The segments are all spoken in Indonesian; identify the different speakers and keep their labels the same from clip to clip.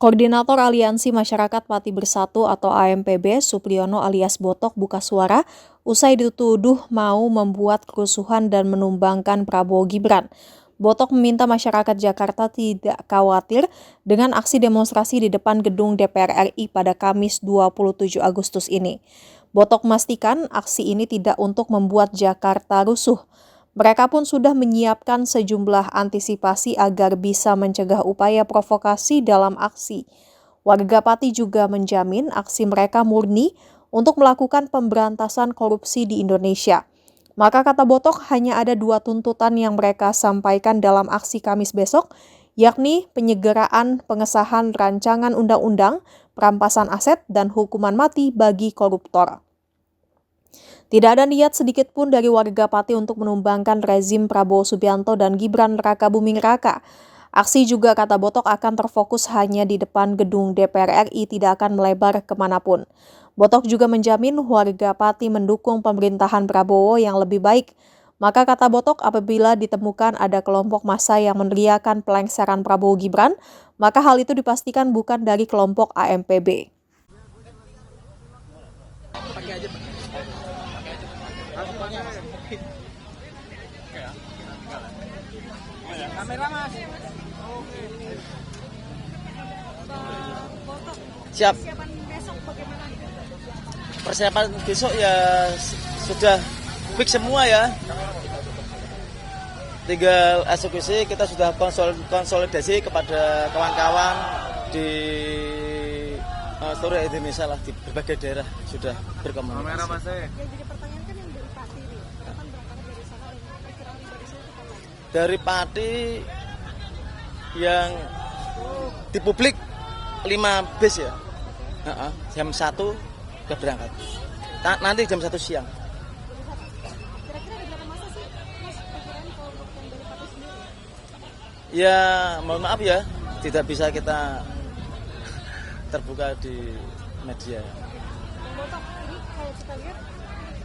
Speaker 1: Koordinator Aliansi Masyarakat Pati Bersatu atau AMPB, Supriyono alias Botok buka suara, usai dituduh mau membuat kerusuhan dan menumbangkan Prabowo Gibran. Botok meminta masyarakat Jakarta tidak khawatir dengan aksi demonstrasi di depan gedung DPR RI pada Kamis 27 Agustus ini. Botok memastikan aksi ini tidak untuk membuat Jakarta rusuh. Mereka pun sudah menyiapkan sejumlah antisipasi agar bisa mencegah upaya provokasi dalam aksi. Warga Pati juga menjamin aksi mereka murni untuk melakukan pemberantasan korupsi di Indonesia. Maka kata Botok hanya ada 2 tuntutan yang mereka sampaikan dalam aksi Kamis besok, yakni penyegeraan pengesahan rancangan undang-undang, perampasan aset, dan hukuman mati bagi koruptor. Tidak ada niat sedikit pun dari warga Pati untuk menumbangkan rezim Prabowo Subianto dan Gibran Rakabuming Raka. Aksi juga kata Botok akan terfokus hanya di depan gedung DPR RI, tidak akan melebar kemanapun. Botok juga menjamin warga Pati mendukung pemerintahan Prabowo yang lebih baik. Maka kata Botok apabila ditemukan ada kelompok massa yang meneriakan pelengseran Prabowo Gibran, maka hal itu dipastikan bukan dari kelompok AMPB.
Speaker 2: Kamera mas.
Speaker 3: Siap.
Speaker 2: Persiapan besok bagaimana?
Speaker 3: Persiapan besok ya sudah fix semua ya. Tinggal eksekusi, kita sudah konsolidasi kepada kawan-kawan di seluruh Indonesia lah, di berbagai daerah sudah berkomunikasi.
Speaker 2: Yang jadi pertanyaan kan yang dari Pati ini, kapan berangkatnya dari sana dan perkiraan dari sana itu kapan?
Speaker 3: Dari Pati yang di publik 5 bis ya. Jam 1 udah berangkat. Nanti jam 1 siang.
Speaker 2: Kira-kira ada berapa masa sih mas perkiraan kalau untuk yang dari Pati sendiri?
Speaker 3: Ya mohon maaf ya, tidak bisa kita terbuka di media.
Speaker 2: Yang Botok ini kalau kita lihat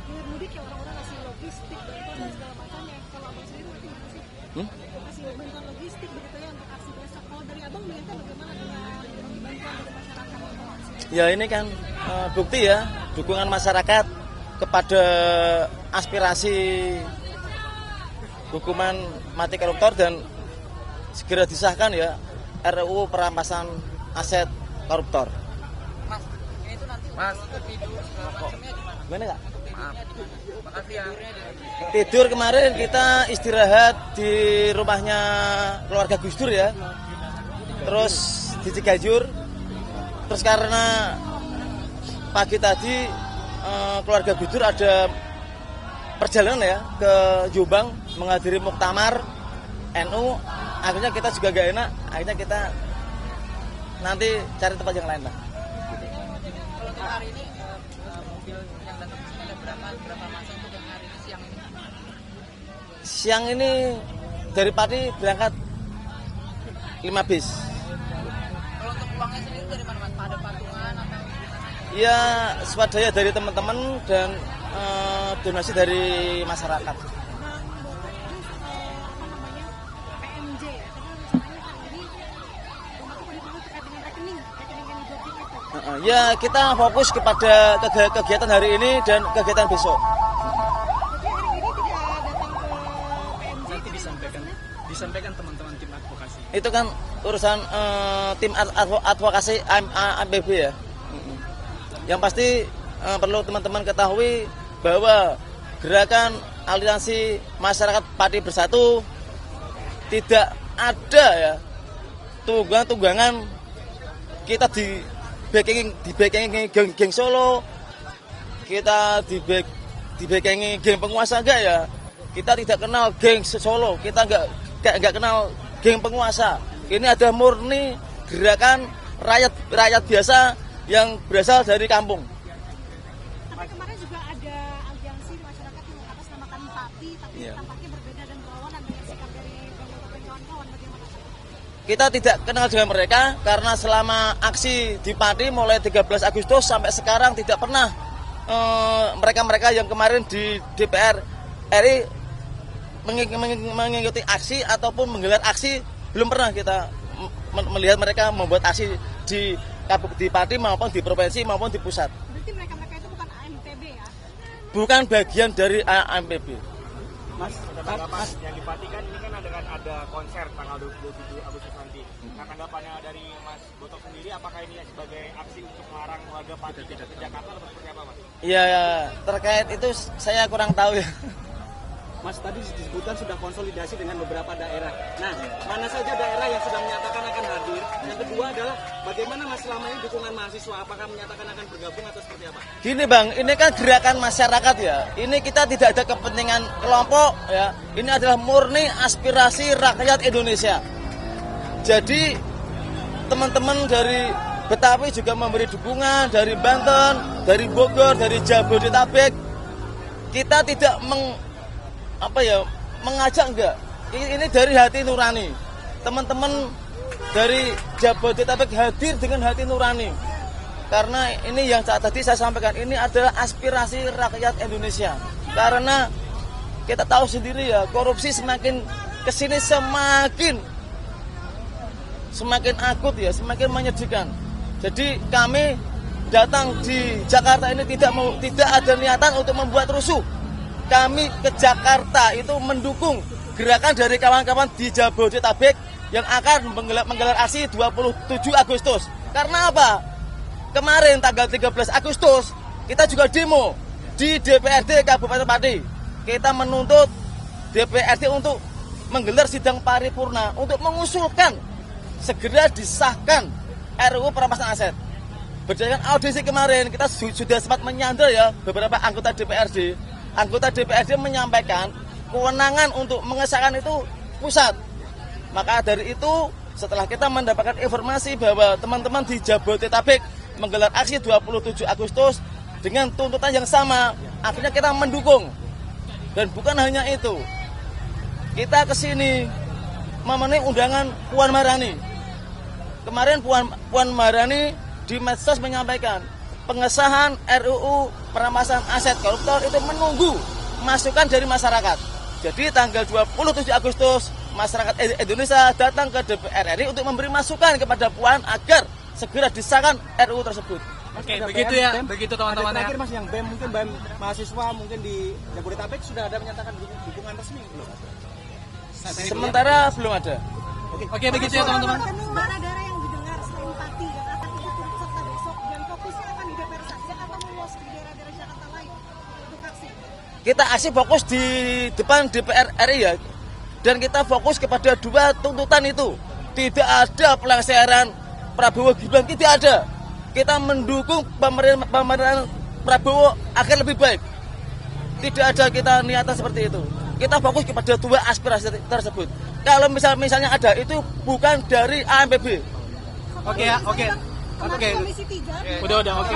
Speaker 2: hilir mudik ya orang-orang ngasih logistik bantuan dan segala macamnya. Kalau abang sendiri nanti gimana sih? Kasih bantuan logistik begitu ya untuk aksi besok. Kalau dari abang melihatnya bagaimana dengan berbagi bantuan dari masyarakat?
Speaker 3: Ya ini kan bukti ya dukungan masyarakat kepada aspirasi hukuman mati koruptor dan segera disahkan ya RUU perampasan aset koruptor.
Speaker 4: Mas, ini tuh nanti untuk tidur segala macamnya di mana?
Speaker 3: Gimana kak?
Speaker 4: Maaf. Makasih ya.
Speaker 3: Tidur kemarin kita istirahat di rumahnya keluarga Gus Dur ya. Terus di Ciganjur. Terus karena pagi tadi keluarga Gus Dur ada perjalanan ya ke Jombang menghadiri muktamar NU, akhirnya kita juga gak enak, akhirnya kita nanti cari tempat yang lain lah.
Speaker 4: Kalau untuk hari ini mobil yang datang ke sini ada berapa masa untuk yang hari ini siang ini?
Speaker 3: Siang ini dari Pati berangkat 5 bis.
Speaker 4: Kalau untuk uangnya sendiri dari mana mas? Ada patungan atau?
Speaker 3: Ya swadaya dari teman-teman dan donasi dari masyarakat.
Speaker 2: PMJ ya, karena misalnya jadi untuk terkait dengan rekening yang diblokir itu.
Speaker 3: Ya kita fokus kepada kegiatan hari ini dan kegiatan besok.
Speaker 2: Jadi hari ini tidak datang ke PMJ.
Speaker 5: Nanti disampaikan teman-teman tim advokasi.
Speaker 3: Itu kan urusan tim advokasi AMPB ya. Yang pasti perlu teman-teman ketahui bahwa gerakan aliansi masyarakat Pati Bersatu tidak ada ya tunggangan kita di backing geng Solo, kita di backing geng penguasa enggak ya. Kita tidak kenal geng Solo, kita enggak kenal geng penguasa. Ini ada murni gerakan rakyat biasa yang berasal dari kampung.
Speaker 2: Tapi kemarin juga ada aliansi masyarakat yang mengatasnamakan Pati, tapi tampaknya berbeda dan berlawanan dengan sikap dari Bang Botok dan kawan-kawan. Bagaimana?
Speaker 3: Kita tidak kenal dengan mereka karena selama aksi di Pati mulai 13 Agustus sampai sekarang tidak pernah mereka-mereka yang kemarin di DPR RI mengikuti aksi ataupun menggelar aksi, belum pernah kita melihat mereka membuat aksi di Pati maupun di provinsi maupun di pusat.
Speaker 2: Berarti mereka-mereka itu bukan AMPB ya?
Speaker 3: Bukan bagian dari AMPB.
Speaker 6: Mas, yang di Pati kan ini kan ada konser tanggal 27 Agustus nanti. Nah, tanggapannya dari Mas Botok sendiri, apakah ini sebagai aksi untuk melarang warga Pati ke Jakarta atau seperti apa, Mas?
Speaker 3: Ya, terkait itu saya kurang tahu ya.
Speaker 6: Mas, tadi disebutkan sudah konsolidasi dengan beberapa daerah. Nah, mana saja daerah yang sudah menyatakan akan hadir? Yang kedua adalah bagaimana Mas selama ini dukungan mahasiswa? Apakah menyatakan akan bergabung atau seperti apa?
Speaker 3: Gini Bang, ini kan gerakan masyarakat ya. Ini kita tidak ada kepentingan kelompok ya. Ini adalah murni aspirasi rakyat Indonesia. Jadi teman-teman dari Betawi juga memberi dukungan, dari Banten, dari Bogor, dari Jabodetabek. Kita tidak mengajak enggak. Ini dari hati nurani. Teman-teman dari Jabodetabek hadir dengan hati nurani. Karena ini yang tadi saya sampaikan, ini adalah aspirasi rakyat Indonesia. Karena kita tahu sendiri ya, korupsi semakin kesini semakin akut ya, semakin menyedihkan. Jadi kami datang di Jakarta ini tidak ada niatan untuk membuat rusuh. Kami ke Jakarta itu mendukung gerakan dari kawan-kawan di Jabodetabek yang akan menggelar aksi 27 Agustus. Karena apa? Kemarin tanggal 13 Agustus kita juga demo di DPRD Kabupaten Pati. Kita menuntut DPRD untuk menggelar sidang paripurna untuk mengusulkan segera disahkan RUU perampasan aset. Berdasarkan audisi kemarin kita sudah sempat menyandera ya beberapa anggota DPRD. Anggota DPRD menyampaikan kewenangan untuk mengesahkan itu pusat. Maka dari itu setelah kita mendapatkan informasi bahwa teman-teman di Jabodetabek menggelar aksi 27 Agustus dengan tuntutan yang sama, akhirnya kita mendukung. Dan bukan hanya itu, kita kesini memenuhi undangan Puan Maharani. Kemarin Puan Maharani di medsos menyampaikan pengesahan RUU perampasan aset koruptor itu menunggu masukan dari masyarakat. Jadi tanggal 27 Agustus masyarakat Indonesia datang ke DPR RI untuk memberi masukan kepada Puan agar segera disahkan RUU tersebut.
Speaker 5: Oke, begitu ya, begitu teman-teman ya.
Speaker 6: Terakhir Mas, yang BEM mungkin BEM mahasiswa mungkin di Jabodetabek sudah ada menyatakan dukungan resmi belum?
Speaker 3: Sementara belum ada.
Speaker 5: Oke, begitu ya teman-teman.
Speaker 2: Daerah-daerah yang didengar selain Pati yang akan ikut turut serta besok dan fokusnya akan di DPR saja atau meluas di daerah-daerah Jakarta lain untuk aksi?
Speaker 3: Kita aksi fokus di depan DPR RI ya. Dan kita fokus kepada dua tuntutan itu. Tidak ada pelanggaran Prabowo Gibran, tidak ada. Kita mendukung pemerintahan Prabowo agar lebih baik. Tidak ada kita niatan seperti itu. Kita fokus kepada dua aspirasi tersebut. Kalau misalnya ada, itu bukan dari AMPB.
Speaker 5: Oke ya, oke.
Speaker 2: Kemarin Komisi 3
Speaker 5: Udah, oke.